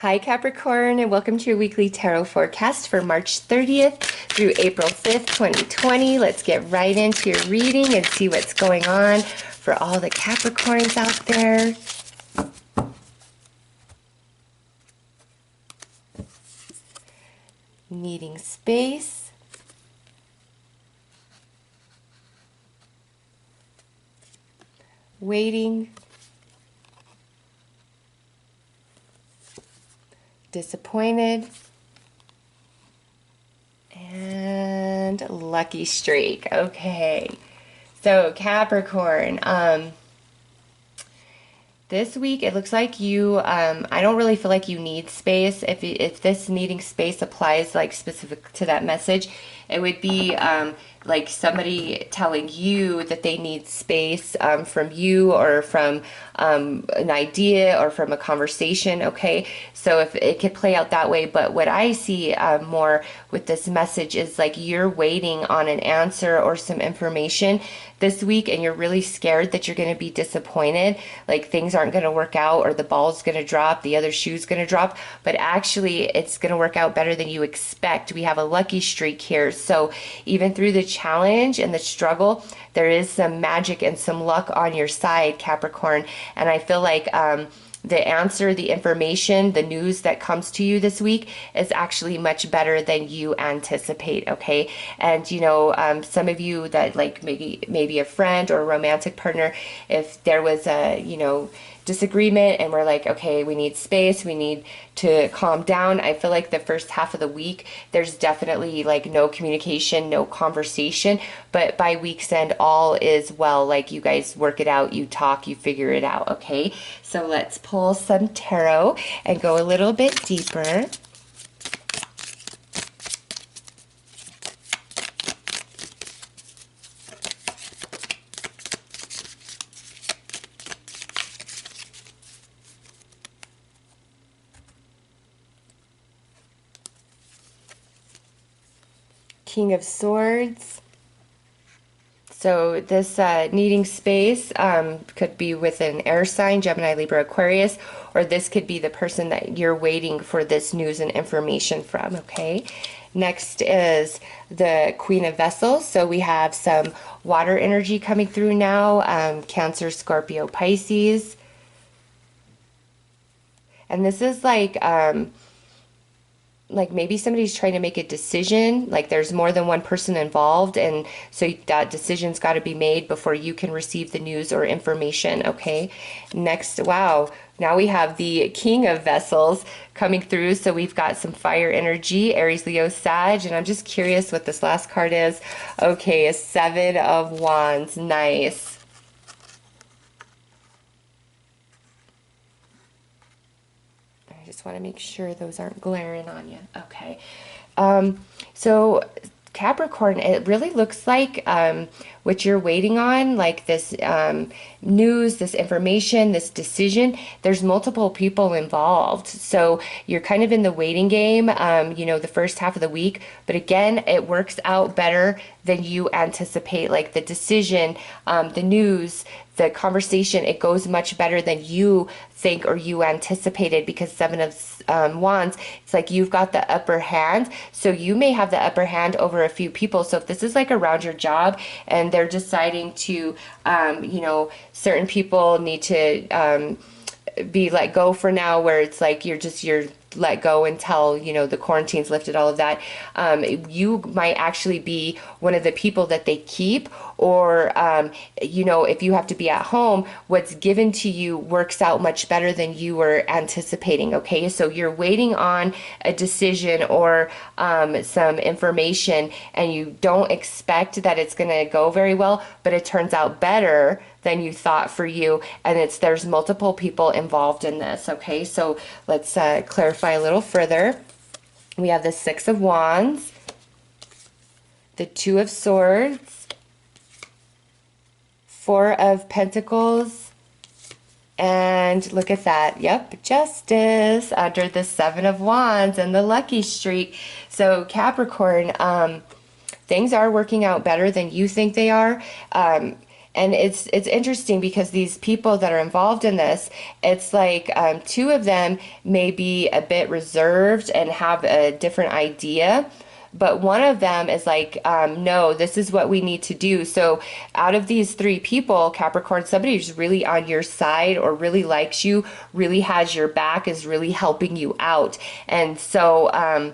Hi Capricorn, and welcome to your weekly tarot forecast for March 30th through April 5th, 2020. Let's get right into your reading and see what's going on for all the Capricorns out there. Needing space. Waiting. Disappointed. And lucky streak. Okay. So Capricorn, this week it looks like you, I don't really feel like you need space. If this needing space applies like specific to that message, it would be like somebody telling you that they need space from you or from an idea or from a conversation, okay? So if it could play out that way, but what I see more with this message is like you're waiting on an answer or some information this week and you're really scared that you're going to be disappointed, like things aren't going to work out or the ball's going to drop, the other shoe's going to drop, but actually it's going to work out better than you expect. We have a lucky streak here. So even through the challenge and the struggle, there is some magic and some luck on your side, Capricorn. And I feel like the answer, the information, the news that comes to you this week is actually much better than you anticipate, okay? And you know, some of you that like maybe a friend or a romantic partner, if there was a, you know, disagreement and we're like, okay, we need space, we need to calm down. I feel like the first half of the week, there's definitely like no communication, no conversation, but by week's end, all is well. Like you guys work it out, you talk, you figure it out, okay? So let's pull some tarot and go a little bit deeper. King of Swords. So this needing space could be with an air sign, Gemini, Libra, Aquarius, or this could be the person that you're waiting for this news and information from, okay? Next is the Queen of Vessels. So we have some water energy coming through now, Cancer, Scorpio, Pisces. And this is like maybe somebody's trying to make a decision, like there's more than one person involved, and so that decision's got to be made before you can receive the news or information, okay? Next, wow, now we have the King of Vessels coming through, so we've got some fire energy, Aries, Leo, Sag, and I'm just curious what this last card is. Okay, a Seven of Wands, nice. Just want to make sure those aren't glaring on you. Okay. So Capricorn, it really looks like what you're waiting on, like this news, this information, this decision, there's multiple people involved. So you're kind of in the waiting game, you know, the first half of the week. But again, it works out better than you anticipate. Like the decision, the news, the conversation, it goes much better than you think or you anticipated, because Seven of Wands, it's like you've got the upper hand, so you may have the upper hand over a few people. So if this is like around your job and they're deciding to you know, certain people need to be let go for now, where it's like you're let go until, you know, the quarantine's lifted, all of that, you might actually be one of the people that they keep, or you know, if you have to be at home, what's given to you works out much better than you were anticipating, okay? So you're waiting on a decision or some information, and you don't expect that it's going to go very well, but it turns out better than you thought for you, and there's multiple people involved in this, okay? So let's clarify a little further. We have the Six of Wands, the Two of Swords, Four of Pentacles, and look at that, yep, Justice under the Seven of Wands and the lucky streak. So Capricorn, things are working out better than you think they are. And it's interesting because these people that are involved in this, it's like two of them may be a bit reserved and have a different idea. But one of them is like, no, this is what we need to do. So out of these three people, Capricorn, somebody who's really on your side or really likes you, really has your back, is really helping you out. And so,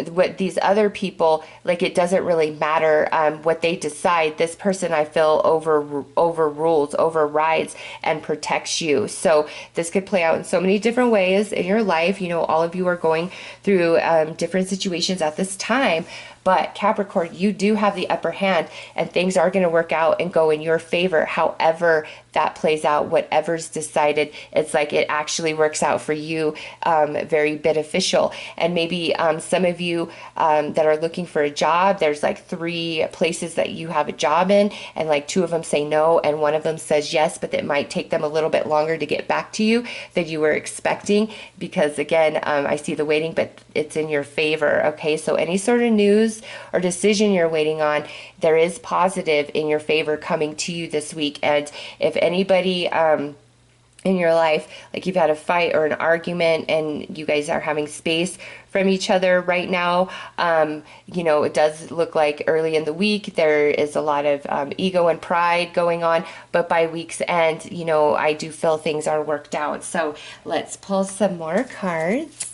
what these other people, like, it doesn't really matter what they decide. This person, I feel, overrules, overrides, and protects you. So this could play out in so many different ways in your life. You know, all of you are going through different situations at this time. But Capricorn, you do have the upper hand, and things are going to work out and go in your favor. However that plays out, whatever's decided, it's like it actually works out for you, very beneficial. And maybe some of you that are looking for a job, there's like 3 places that you have a job in, and like 2 of them say no, and 1 of them says yes, but it might take them a little bit longer to get back to you than you were expecting, because again, I see the waiting, but it's in your favor. Okay, so any sort of news or decision you're waiting on, there is positive in your favor coming to you this week. And if anybody in your life, like you've had a fight or an argument and you guys are having space from each other right now, you know, it does look like early in the week there is a lot of ego and pride going on, but by week's end, you know, I do feel things are worked out. So let's pull some more cards.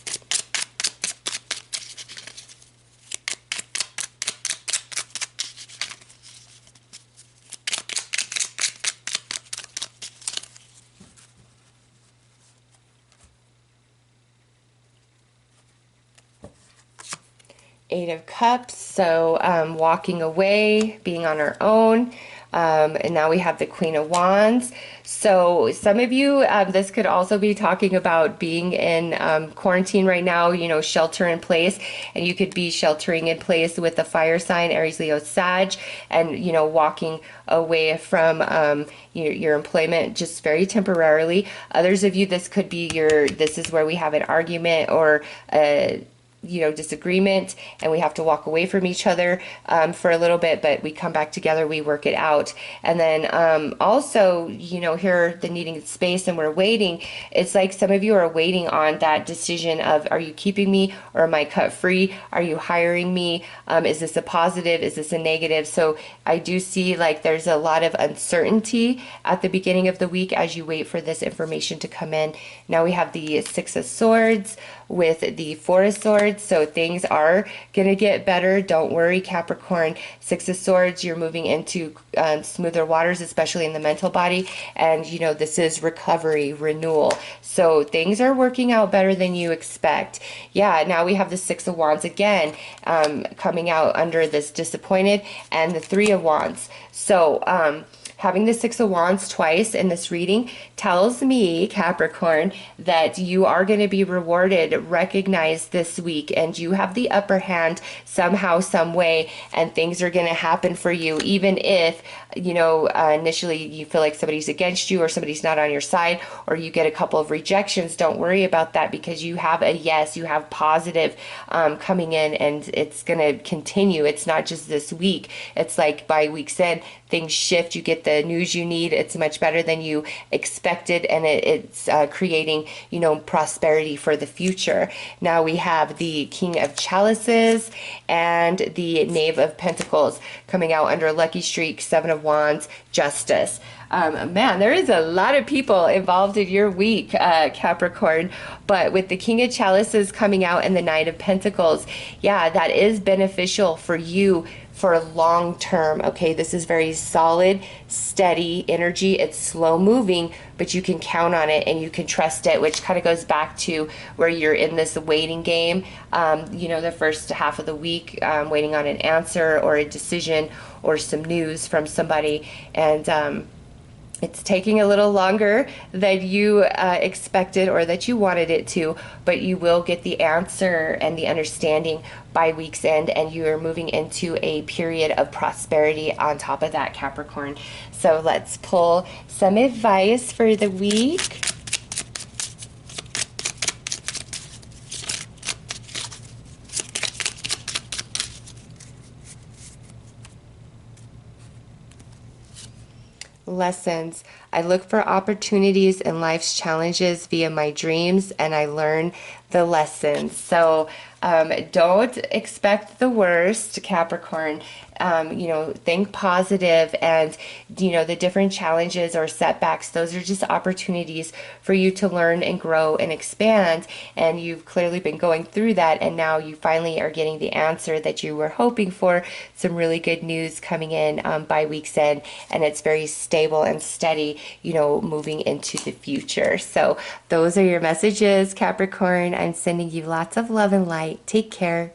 Eight of Cups, so walking away, being on our own. And now we have the Queen of Wands. So some of you, this could also be talking about being in quarantine right now, you know, shelter in place. And you could be sheltering in place with the fire sign, Aries, Leo, Sag, and, you know, walking away from your employment just very temporarily. Others of you, this could be this is where we have an argument or you know, disagreement, and we have to walk away from each other for a little bit, but we come back together, we work it out. And then also, you know, here, the needing space and we're waiting. It's like some of you are waiting on that decision of, are you keeping me or am I cut free? Are you hiring me? Is this a positive? Is this a negative? So I do see like there's a lot of uncertainty at the beginning of the week as you wait for this information to come in. Now we have the Six of Swords with the Four of Swords, so things are gonna get better. Don't worry, Capricorn. Six of Swords, you're moving into smoother waters, especially in the mental body, and you know, this is recovery, renewal, so things are working out better than you expect. Yeah, now we have the Six of Wands again, coming out under this disappointed, and the Three of Wands. So having the Six of Wands twice in this reading tells me, Capricorn, that you are going to be rewarded, recognized this week, and you have the upper hand somehow, some way, and things are going to happen for you, even if, you know, initially you feel like somebody's against you or somebody's not on your side, or you get a couple of rejections. Don't worry about that, because you have a yes, you have positive coming in, and it's going to continue. It's not just this week. It's like by week's end, things shift. You get the news you need. It's much better than you expected, and it's creating, you know, prosperity for the future. Now we have the King of Chalices and the Knave of Pentacles coming out under Lucky Streak, Seven of Wands, Justice. Man, there is a lot of people involved in your week, Capricorn, but with the King of Chalices coming out and the Knight of Pentacles, yeah, that is beneficial for you for long term. Okay, this is very solid, steady energy. It's slow moving, but you can count on it and you can trust it, which kind of goes back to where you're in this waiting game. You know, the first half of the week, waiting on an answer or a decision or some news from somebody, and it's taking a little longer than you expected or that you wanted it to, but you will get the answer and the understanding by week's end, and you are moving into a period of prosperity on top of that, Capricorn. So let's pull some advice for the week. lessons. I look for opportunities in life's challenges via my dreams, and I learn the lessons. So don't expect the worst, Capricorn. Think positive, and the different challenges or setbacks, those are just opportunities for you to learn and grow and expand. And you've clearly been going through that, and now you finally are getting the answer that you were hoping for. Some really good news coming in by week's end, and it's very stable and steady, moving into the future. So those are your messages, Capricorn. I'm sending you lots of love and light. Take care.